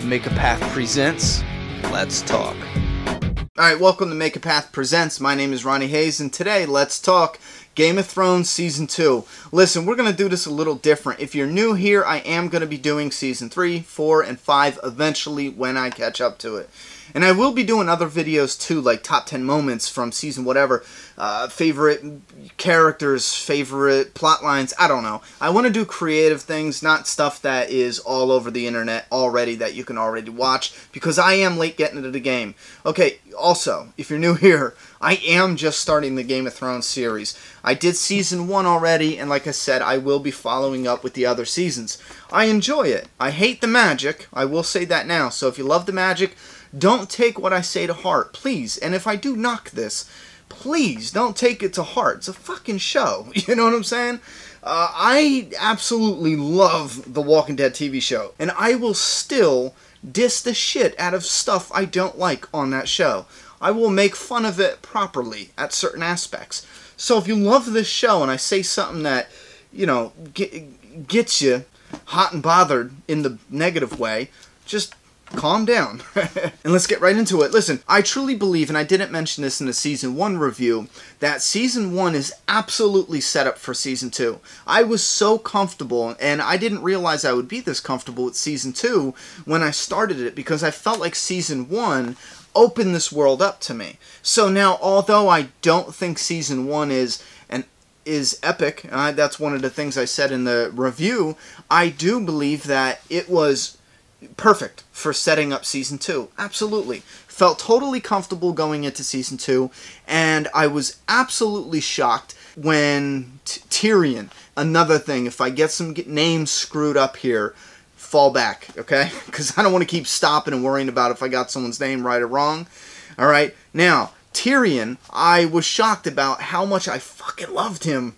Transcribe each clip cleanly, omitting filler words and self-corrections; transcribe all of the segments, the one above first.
Make a Path presents Let's Talk. Alright, welcome to Make a Path Presents. My name is Ronny Haze, and today, let's talk Game of Thrones Season 2. Listen, we're going to do this a little different. If you're new here, I am going to be doing Season 3, 4, and 5 eventually when I catch up to it. And I will be doing other videos too, like top 10 moments from season whatever, favorite characters, favorite plot lines, I don't know. I want to do creative things, not stuff that is all over the internet already that you can already watch, because I am late getting into the game. Okay, also, if you're new here, I am just starting the Game of Thrones series. I did season 1 already, and like I said, I will be following up with the other seasons. I enjoy it. I hate the magic, I will say that now, so if you love the magic, don't take what I say to heart, please. And if I do knock this, please don't take it to heart. It's a fucking show. You know what I'm saying? I absolutely love the Walking Dead TV show. And I will still diss the shit out of stuff I don't like on that show. I will make fun of it properly at certain aspects. So if you love this show and I say something that, you know, gets you hot and bothered in the negative way, just calm down. And let's get right into it. Listen, I truly believe, and I didn't mention this in the Season 1 review, that Season 1 is absolutely set up for Season 2. I was so comfortable, and I didn't realize I would be this comfortable with Season 2 when I started it, because I felt like Season 1 opened this world up to me. So now, although I don't think Season 1 is epic, that's one of the things I said in the review, I do believe that it was perfect for setting up Season 2. Absolutely. Felt totally comfortable going into Season 2, and I was absolutely shocked when Tyrion, another thing, if I get some names screwed up here, fall back, okay? Because I don't want to keep stopping and worrying about if I got someone's name right or wrong. Alright, now, Tyrion, I was shocked about how much I fucking loved him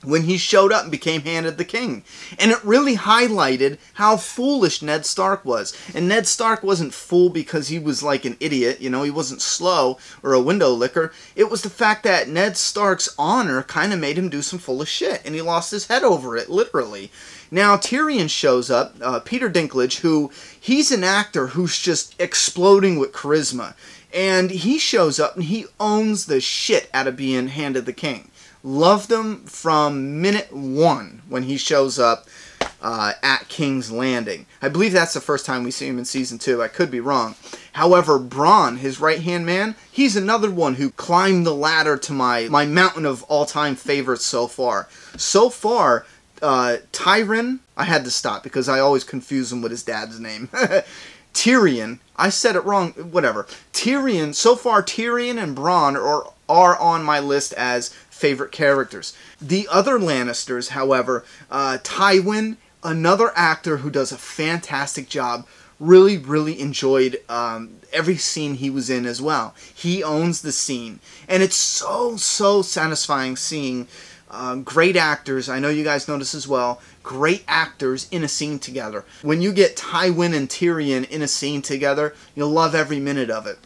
when he showed up and became Hand of the King. And it really highlighted how foolish Ned Stark was. And Ned Stark wasn't fool because he was like an idiot, you know, he wasn't slow or a window licker. It was the fact that Ned Stark's honor kind of made him do some foolish shit, and he lost his head over it, literally. Now, Tyrion shows up, Peter Dinklage, who, he's an actor who's just exploding with charisma. And he shows up and he owns the shit out of being Hand of the King. Loved him from minute 1 when he shows up at King's Landing. I believe that's the first time we see him in Season 2. I could be wrong. However, Bronn, his right-hand man, he's another one who climbed the ladder to my mountain of all-time favorites so far. So far, Tyrion, I had to stop because I always confuse him with his dad's name. Tyrion, I said it wrong, whatever. Tyrion, so far Tyrion and Bronn are on my list as favorite characters. The other Lannisters, however, Tywin, another actor who does a fantastic job, really enjoyed every scene he was in as well. He owns the scene. And it's so satisfying seeing great actors, I know you guys know this as well, great actors in a scene together. When you get Tywin and Tyrion in a scene together, you'll love every minute of it.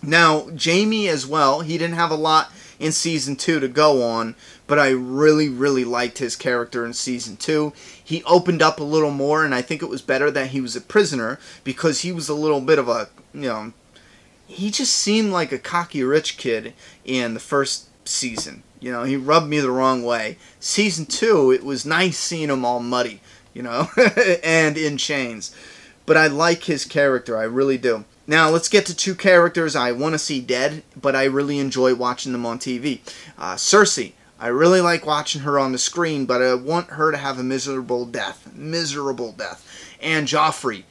Now, Jaime as well, he didn't have a lot in Season 2 to go on, but I really liked his character in Season 2. He opened up a little more, and I think it was better that he was a prisoner, because he was a little bit of a, you know, he just seemed like a cocky rich kid in the first season. You know, he rubbed me the wrong way. Season 2, it was nice seeing him all muddy, you know, and in chains. But I like his character, I really do. Now, let's get to 2 characters I want to see dead, but I really enjoy watching them on TV. Cersei, I really like watching her on the screen, but I want her to have a miserable death. Miserable death. And Joffrey,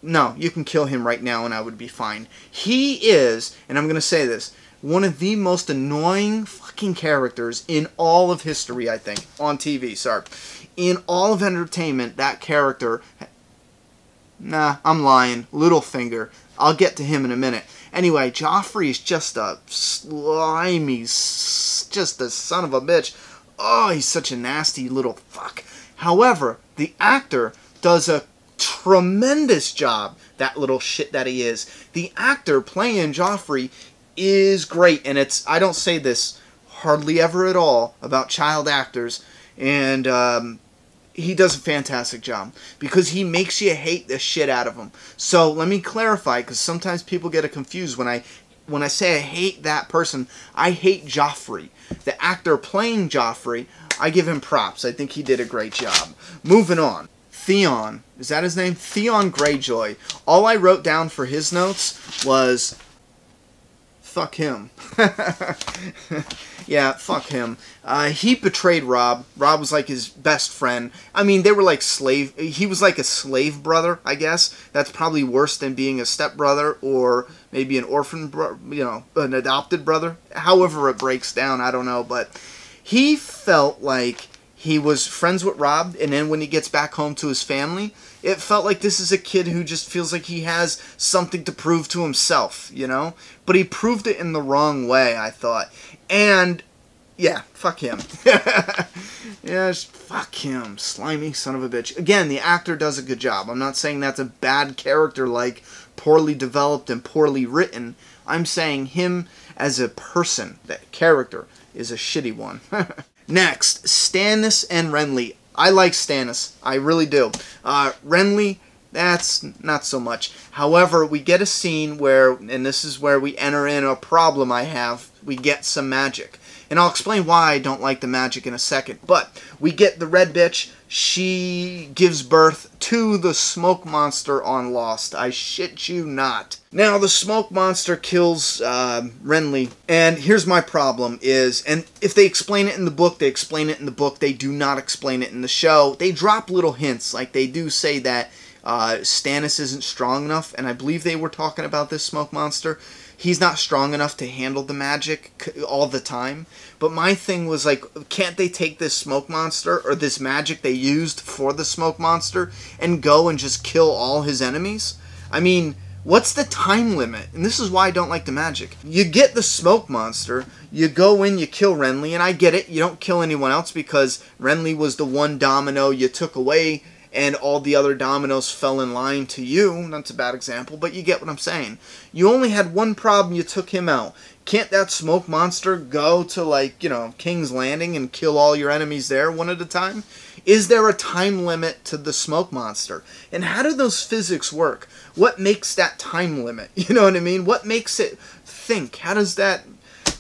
no, you can kill him right now and I would be fine. He is, and I'm going to say this, one of the most annoying fucking characters in all of history, I think. On TV, sorry. In all of entertainment, that character... Nah, I'm lying. Littlefinger. I'll get to him in a minute. Anyway, Joffrey is just a slimy, just a son of a bitch. Oh, he's such a nasty little fuck. However, the actor does a tremendous job, that little shit that he is. The actor playing Joffrey is great, and it's, I don't say this hardly ever at all about child actors, and he does a fantastic job because he makes you hate the shit out of him. So let me clarify, because sometimes people get it confused when I say I hate that person. I hate Joffrey. The actor playing Joffrey, I give him props. I think he did a great job. Moving on. Theon. Is that his name? Theon Greyjoy. All I wrote down for his notes was, fuck him. Yeah, fuck him. He betrayed Robb. Robb was like his best friend. I mean, they were like he was like a slave brother, I guess. That's probably worse than being a stepbrother or maybe an orphan, an adopted brother. However it breaks down, I don't know. But he felt like he was friends with Robb, and then when he gets back home to his family, it felt like this is a kid who just feels like he has something to prove to himself, But he proved it in the wrong way, I thought. And, yeah, fuck him. Yes, fuck him. Slimy son of a bitch. Again, the actor does a good job. I'm not saying that's a bad character, like poorly developed and poorly written. I'm saying him as a person, that character, is a shitty one. Next, Stannis and Renly. I like Stannis. I really do. Renly, that's not so much. However, we get a scene where, and this is where we enter in a problem I have, we get some magic. And I'll explain why I don't like the magic in a second. But we get the red bitch. She gives birth to the smoke monster on Lost. I shit you not. Now, the smoke monster kills Renly. And here's my problem is, and if they explain it in the book, they explain it in the book. They do not explain it in the show. They drop little hints. Like they do say that Stannis isn't strong enough. And I believe they were talking about this smoke monster. He's not strong enough to handle the magic all the time. But my thing was like, can't they take this smoke monster or this magic they used for the smoke monster and go and just kill all his enemies? I mean, what's the time limit? And this is why I don't like the magic. You get the smoke monster, you go in, you kill Renly, and I get it. You don't kill anyone else because Renly was the one domino you took away and all the other dominoes fell in line to you. That's a bad example, but you get what I'm saying. You only had one problem, you took him out. Can't that smoke monster go to, like, King's Landing and kill all your enemies there one at a time? Is there a time limit to the smoke monster? And how do those physics work? What makes that time limit? You know what I mean? What makes it think? How does that...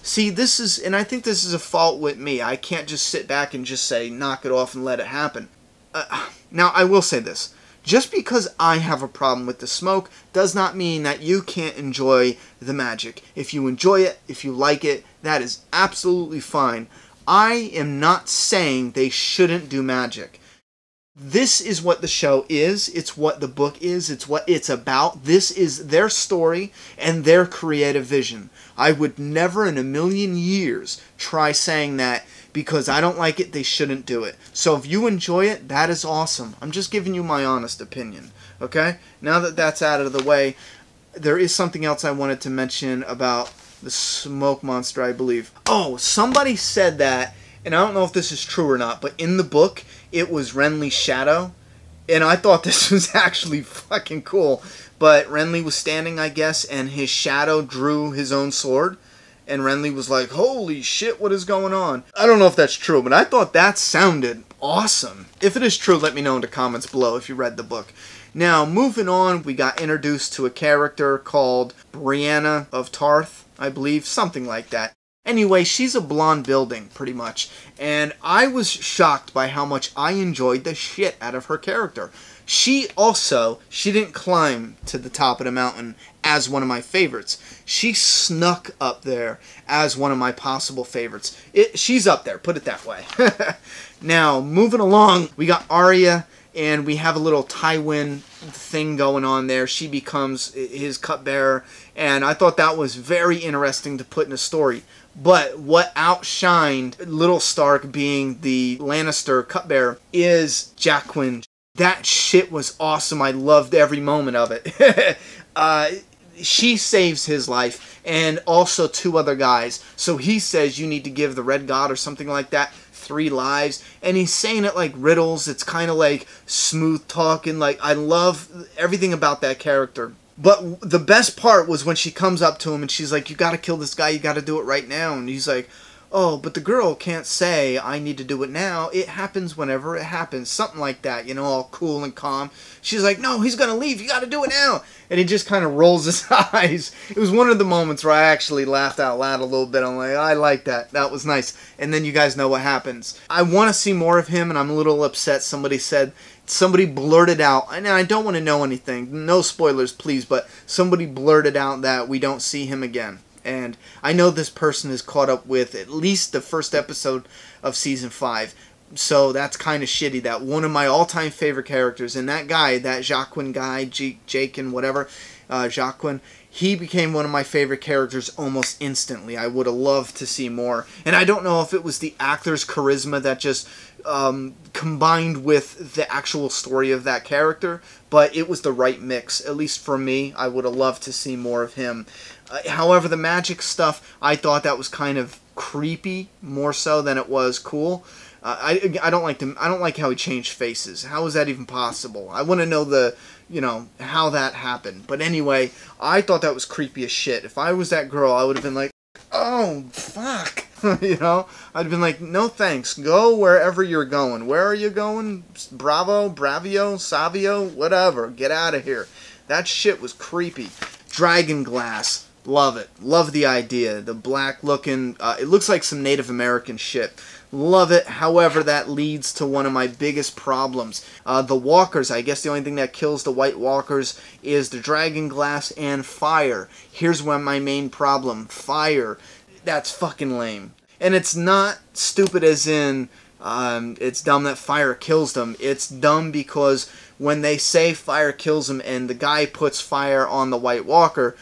See, this is, and I think this is a fault with me. I can't just sit back and just say, knock it off and let it happen. Now, I will say this. Just because I have a problem with the smoke does not mean that you can't enjoy the magic. If you enjoy it, if you like it, that is absolutely fine. I am not saying they shouldn't do magic. This is what the show is. It's what the book is. It's what it's about. This is their story and their creative vision. I would never in a million years try saying that because I don't like it, they shouldn't do it. So if you enjoy it, that is awesome. I'm just giving you my honest opinion. Okay? Now that that's out of the way, there is something else I wanted to mention about the smoke monster, I believe. Oh, somebody said that, and I don't know if this is true or not, but in the book, it was Renly's shadow. And I thought this was actually fucking cool. But Renly was standing, I guess, and his shadow drew his own sword. And Renly was like, holy shit, what is going on? I don't know if that's true, but I thought that sounded awesome. If it is true, let me know in the comments below if you read the book. Now, moving on, we got introduced to a character called Brianna of Tarth, I believe, something like that. Anyway, she's a blonde building, pretty much. And I was shocked by how much I enjoyed the shit out of her character. She didn't climb to the top of the mountain as one of my favorites. She snuck up there as one of my possible favorites. She's up there, put it that way. Now, moving along, we got Arya, and we have a little Tywin thing going on there. She becomes his cupbearer, and I thought that was very interesting to put in a story. But what outshined Little Stark being the Lannister cupbearer is Jaqen. That shit was awesome. I loved every moment of it. She saves his life, and also 2 other guys. So he says you need to give the Red God or something like that 3 lives, and he's saying it like riddles. It's kind of like smooth talking. Like, I love everything about that character. But the best part was when she comes up to him and she's like, you gotta kill this guy, you gotta do it right now. And he's like, oh, but the girl can't say, I need to do it now. It happens whenever it happens. Something like that, you know, all cool and calm. She's like, no, he's going to leave. You got to do it now. And he just kind of rolls his eyes. It was one of the moments where I actually laughed out loud a little bit. I'm like, I like that. That was nice. And then you guys know what happens. I want to see more of him, and I'm a little upset. Somebody blurted out, and I don't want to know anything. No spoilers, please, but somebody blurted out that we don't see him again. And I know this person is caught up with at least the first episode of Season 5. So that's kind of shitty that one of my all-time favorite characters, and that guy, that Jacquin guy, Jake and whatever, Jacquin, he became one of my favorite characters almost instantly. I would have loved to see more. And I don't know if it was the actor's charisma that just combined with the actual story of that character, but it was the right mix. At least for me, I would have loved to see more of him. However, the magic stuff, I thought that was kind of creepy, more so than it was cool. I don't like them. I don't like how he changed faces. How is that even possible? I want to know how that happened. But anyway, I thought that was creepy as shit. If I was that girl, I would have been like, oh, fuck. I'd have been like, no thanks. Go wherever you're going. Where are you going? Bravio, Savio, whatever. Get out of here. That shit was creepy. Dragon glass. Love it. Love the idea. The black looking, it looks like some Native American shit. Love it. However, that leads to one of my biggest problems. The walkers, I guess the only thing that kills the white walkers is the dragon glass and fire. Here's one my main problem. Fire. That's fucking lame. And it's not stupid as in it's dumb that fire kills them. It's dumb because when they say fire kills them and the guy puts fire on the white walker,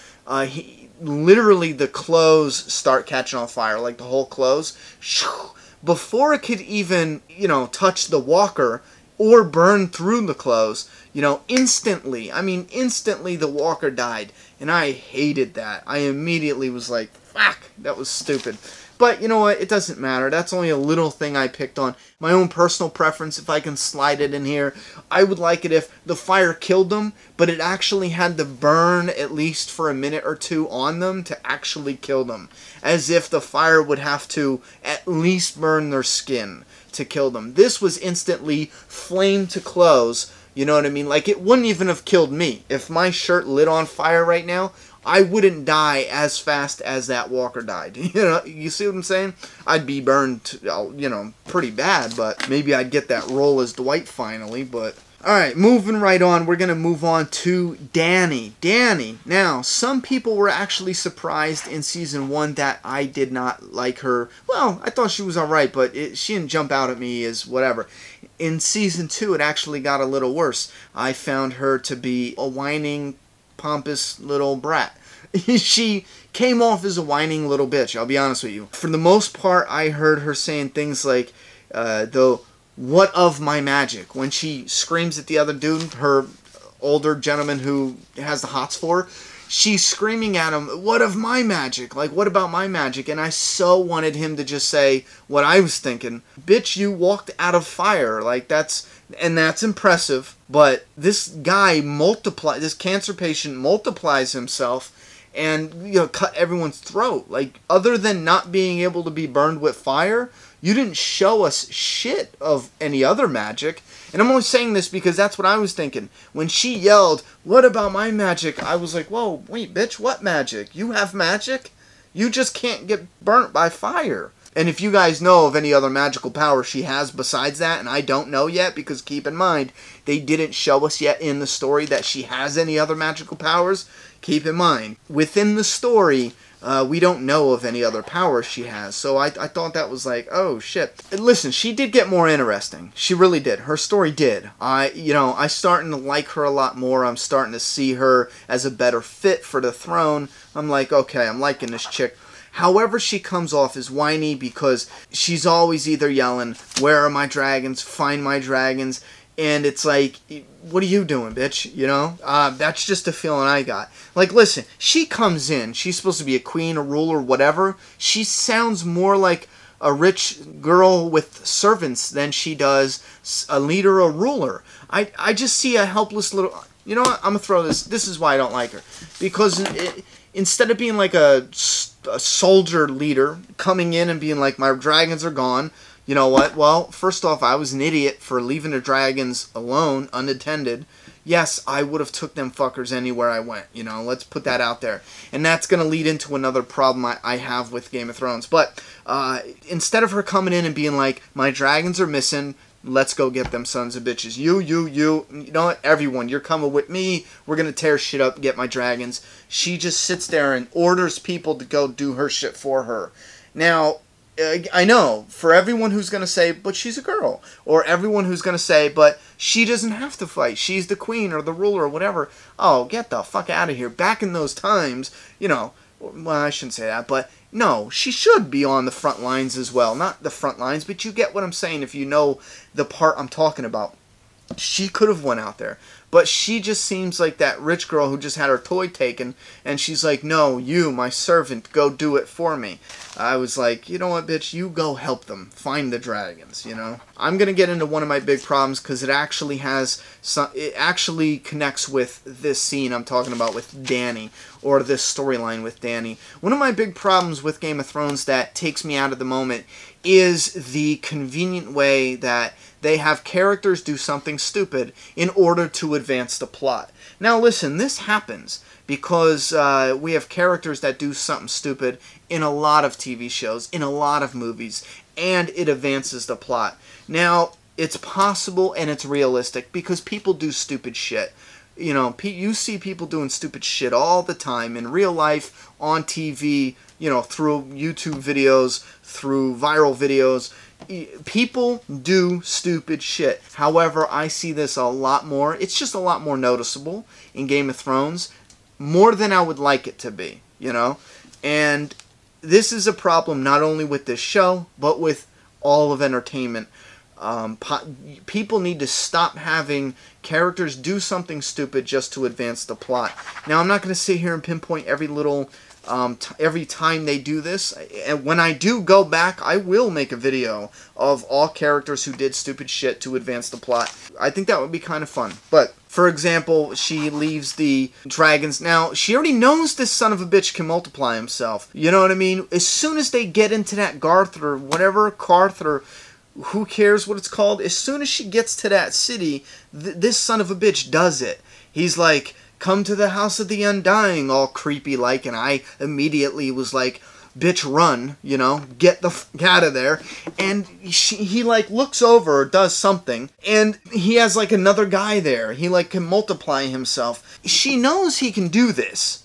literally the clothes start catching on fire, like the whole clothes. Before it could even, touch the walker or burn through the clothes, instantly the walker died. And I hated that. I immediately was like, fuck, that was stupid. But you know what? It doesn't matter. That's only a little thing I picked on. My own personal preference, if I can slide it in here, I would like it if the fire killed them, but it actually had to burn at least for a minute or two on them to actually kill them. As if the fire would have to at least burn their skin to kill them. This was instantly flame to clothes. You know what I mean? Like, it wouldn't even have killed me. If my shirt lit on fire right now, I wouldn't die as fast as that walker died. You see what I'm saying? I'd be burned, pretty bad, but maybe I'd get that role as Dwight finally, but... Alright, moving right on, we're going to move on to Danny. Danny. Now, some people were actually surprised in Season 1 that I did not like her. Well, I thought she was alright, but she didn't jump out at me as whatever. In Season 2, it actually got a little worse. I found her to be a whining, pompous little brat. She came off as a whining little bitch, I'll be honest with you. For the most part, I heard her saying things like, what of my magic? When she screams at the other dude, her older gentleman who has the hots for her, she's screaming at him, what of my magic? Like, what about my magic? And I so wanted him to just say what I was thinking. Bitch, you walked out of fire. Like, that's impressive. But this guy this cancer patient multiplies himself and, cut everyone's throat. Like, other than not being able to be burned with fire, you didn't show us shit of any other magic. And I'm only saying this because that's what I was thinking. When she yelled, what about my magic? I was like, whoa, wait, bitch, what magic? You have magic? You just can't get burnt by fire. And if you guys know of any other magical power she has besides that, and I don't know yet, because keep in mind, they didn't show us yet in the story that she has any other magical powers. Keep in mind, within the story, we don't know of any other powers she has. So I thought that was like, oh shit. Listen, she did get more interesting. She really did. Her story did. I'm starting to like her a lot more. I'm starting to see her as a better fit for the throne. I'm like, okay, I'm liking this chick. However, she comes off as whiny because she's always either yelling, where are my dragons? Find my dragons. And it's like, what are you doing, bitch? That's just a feeling I got. Like, listen, she comes in. She's supposed to be a queen, a ruler, whatever. She sounds more like a rich girl with servants than she does a leader or ruler. I just see a helpless little... You know what? I'm going to throw this. This is why I don't like her. Because instead of being like a a soldier leader coming in and being like, my dragons are gone. You know what? Well, first off, I was an idiot for leaving the dragons alone, unattended. Yes, I would have took them fuckers anywhere I went. You know, let's put that out there. And that's going to lead into another problem I have with Game of Thrones. But instead of her coming in and being like, my dragons are missing, let's go get them sons of bitches. You know what? Everyone, you're coming with me. We're going to tear shit up and get my dragons. She just sits there and orders people to go do her shit for her. Now, I know, for everyone who's going to say, but she's a girl, or everyone who's going to say, but she doesn't have to fight, she's the queen or the ruler or whatever. Oh, get the fuck out of here. Back in those times, you know, well, I shouldn't say that, but no, she should be on the front lines as well. Not the front lines, but you get what I'm saying if you know the part I'm talking about. She could have went out there. But she just seems like that rich girl who just had her toy taken, and she's like, no, you, my servant, go do it for me. I was like, you know what, bitch, you go help them. Find the dragons, you know? I'm going to get into one of my big problems because it actually connects with this scene I'm talking about with Dany, or this storyline with Dany. One of my big problems with Game of Thrones that takes me out of the moment is the convenient way that they have characters do something stupid in order to advance the plot. Now listen, this happens because we have characters that do something stupid in a lot of TV shows, in a lot of movies, and it advances the plot. Now, it's possible and it's realistic because people do stupid shit. You know, you see people doing stupid shit all the time in real life, on TV, you know, through YouTube videos, through viral videos. People do stupid shit. However, I see this a lot more. It's just a lot more noticeable in Game of Thrones, more than I would like it to be, you know? And this is a problem not only with this show, but with all of entertainment. People need to stop having characters do something stupid just to advance the plot. Now, I'm not going to sit here and pinpoint every little every time they do this. And when I do go back, I will make a video of all characters who did stupid shit to advance the plot. I think that would be kind of fun. But, for example, she leaves the dragons. Now, she already knows this son of a bitch can multiply himself. You know what I mean? As soon as they get into that Garth or whatever, Karth or who cares what it's called, as soon as she gets to that city, this son of a bitch does it. He's like, come to the house of the undying, all creepy like, and I immediately was like, bitch, run, you know, get the f out of there. And he like looks over or does something, and he has like another guy there. He like can multiply himself. She knows he can do this,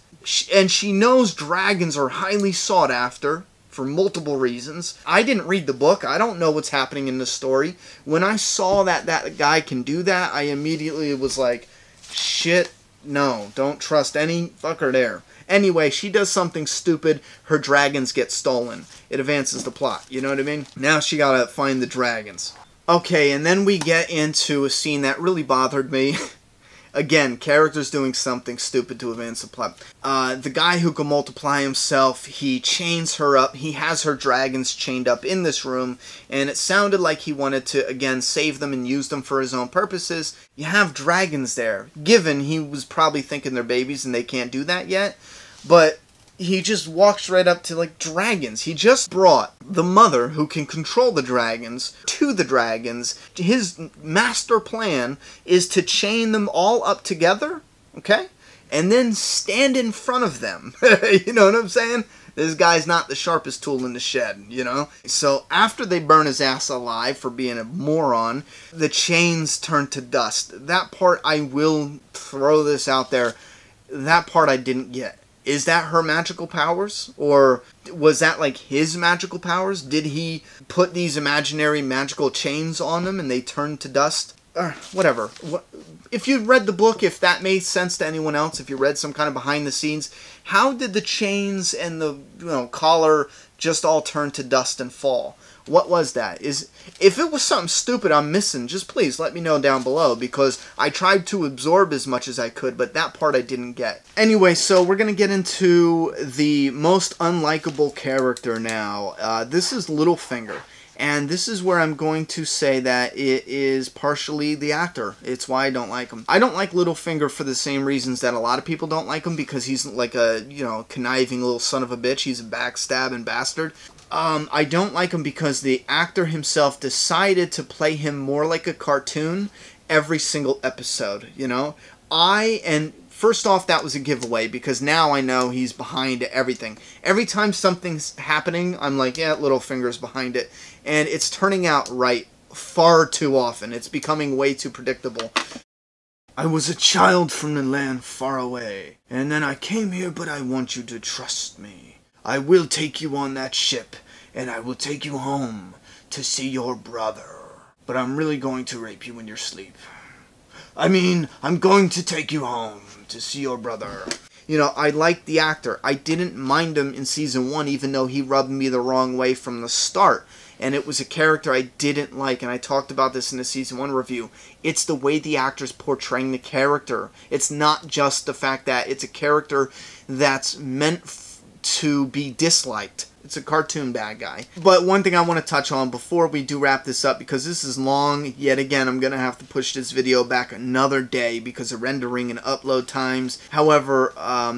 and she knows dragons are highly sought after for multiple reasons. I didn't read the book. I don't know what's happening in the story. When I saw that that guy can do that, I immediately was like, shit, no, don't trust any fucker there. Anyway, she does something stupid. Her dragons get stolen. It advances the plot. You know what I mean? Now she gotta find the dragons. Okay, and then we get into a scene that really bothered me. Again, characters doing something stupid to advance the plot. The guy who can multiply himself, he chains her up. He has her dragons chained up in this room, and it sounded like he wanted to, again, save them and use them for his own purposes. You have dragons there. Given he was probably thinking they're babies and they can't do that yet, but he just walks right up to, like, dragons. He just brought the mother who can control the dragons to the dragons. His master plan is to chain them all up together, okay? And then stand in front of them. You know what I'm saying? This guy's not the sharpest tool in the shed, you know? So after they burn his ass alive for being a moron, the chains turn to dust. That part, I will throw this out there, that part I didn't get. Is that her magical powers? Or was that like his magical powers? Did he put these imaginary magical chains on them and they turned to dust? Whatever. If you read the book, if that made sense to anyone else, if you read some kind of behind the scenes, how did the chains and the collar just all turn to dust and fall? What was that? If it was something stupid I'm missing, just please let me know down below, because I tried to absorb as much as I could, but that part I didn't get. Anyway, so we're going to get into the most unlikable character now. This is Littlefinger. And this is where I'm going to say that it is partially the actor. It's why I don't like him. I don't like Littlefinger for the same reasons that a lot of people don't like him, because he's like a, you know, conniving little son of a bitch. He's a backstabbing bastard. I don't like him because the actor himself decided to play him more like a cartoon every single episode, you know? And first off, that was a giveaway, because now I know he's behind everything. Every time something's happening, I'm like, yeah, Littlefinger's behind it. And it's turning out right far too often. It's becoming way too predictable. I was a child from the land far away, and then I came here, but I want you to trust me. I will take you on that ship, and I will take you home to see your brother. But I'm really going to rape you in your sleep. I mean, I'm going to take you home to see your brother. You know, I like the actor. I didn't mind him in Season 1, even though he rubbed me the wrong way from the start. And it was a character I didn't like, and I talked about this in the Season 1 review. It's the way the actor's portraying the character. It's not just the fact that it's a character that's meant to be disliked. It's a cartoon bad guy. But one thing I want to touch on before we do wrap this up, because this is long, yet again, I'm going to have to push this video back another day because of rendering and upload times. However,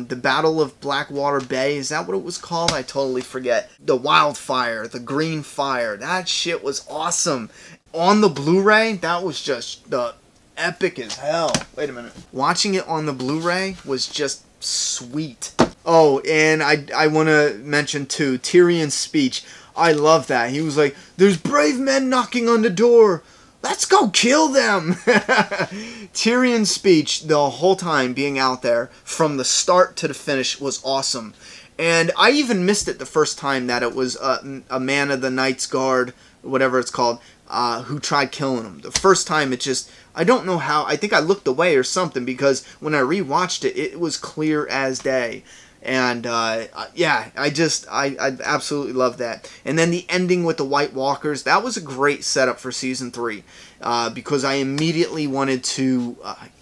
the Battle of Blackwater Bay, is that what it was called? I totally forget. The wildfire, the green fire, that shit was awesome. On the Blu-ray, that was just the epic as hell. Wait a minute. Watching it on the Blu-ray was just sweet. Oh, and I want to mention, too, Tyrion's speech. I love that. He was like, there's brave men knocking on the door. Let's go kill them. Tyrion's speech, the whole time being out there, from the start to the finish, was awesome. And I even missed it the first time that it was a man of the Knight's Guard, whatever it's called, who tried killing him. The first time, it just, I don't know how, I think I looked away or something, because when I rewatched it, it was clear as day. And, yeah, I absolutely love that. And then the ending with the White Walkers, that was a great setup for Season 3, because I immediately wanted to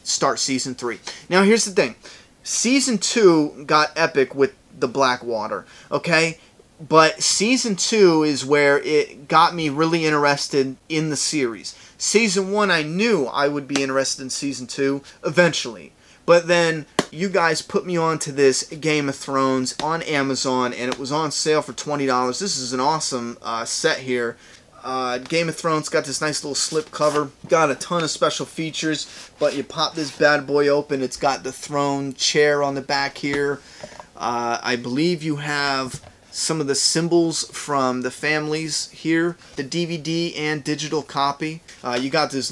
start Season 3. Now, here's the thing. Season 2 got epic with the Blackwater, okay? But Season 2 is where it got me really interested in the series. Season 1, I knew I would be interested in Season 2 eventually. But then you guys put me on to this Game of Thrones on Amazon, and it was on sale for $20. This is an awesome set here. Game of Thrones got this nice little slip cover. Got a ton of special features, but you pop this bad boy open. It's got the throne chair on the back here. I believe you have some of the symbols from the families here. The DVD and digital copy. You got this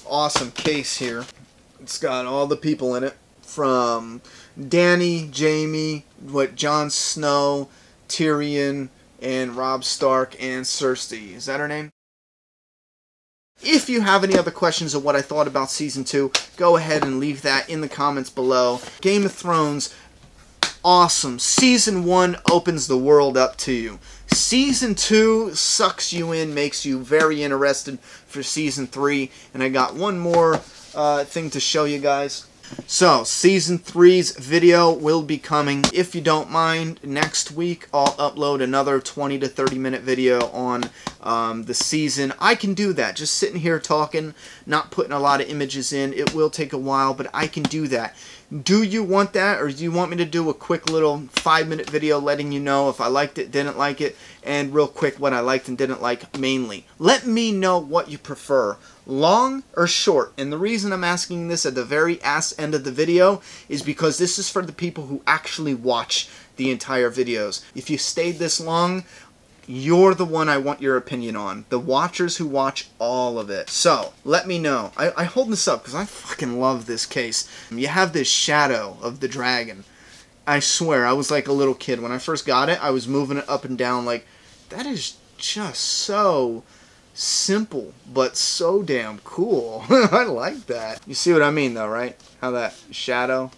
awesome case here. It's got all the people in it, from Dany, Jaime, Jon Snow, Tyrion, and Robb Stark, and Cersei. Is that her name? If you have any other questions of what I thought about Season 2, go ahead and leave that in the comments below. Game of Thrones, awesome. Season 1 opens the world up to you. Season 2 sucks you in, makes you very interested for Season 3. And I got one more thing to show you guys. So, Season 3's video will be coming. If you don't mind, next week I'll upload another 20 to 30 minute video on the season. I can do that, just sitting here talking, not putting a lot of images in. It will take a while, but I can do that. Do you want that, or do you want me to do a quick little 5-minute video letting you know if I liked it, didn't like it, and real quick what I liked and didn't like mainly? Let me know what you prefer, long or short. And the reason I'm asking this at the very end of the video is because this is for the people who actually watch the entire videos. If you stayed this long, you're the one I want your opinion on. The watchers who watch all of it. So, let me know. I hold this up because I fucking love this case. You have this shadow of the dragon. I swear, I was like a little kid. When I first got it, I was moving it up and down like, that is just so simple, but so damn cool. I like that. You see what I mean though, right? How that shadow...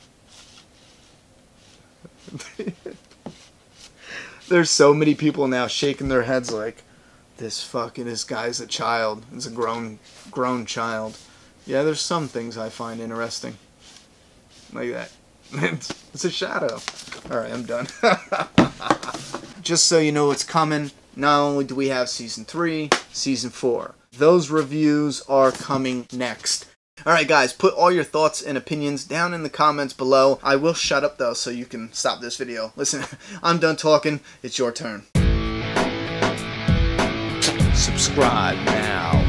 There's so many people now shaking their heads like, this guy's a child. He's a grown child. Yeah, there's some things I find interesting. Like that. It's a shadow. Alright, I'm done. Just so you know what's coming, not only do we have Season 3, Season 4. Those reviews are coming next. Alright guys, put all your thoughts and opinions down in the comments below. I will shut up though so you can stop this video. Listen, I'm done talking. It's your turn. Subscribe now.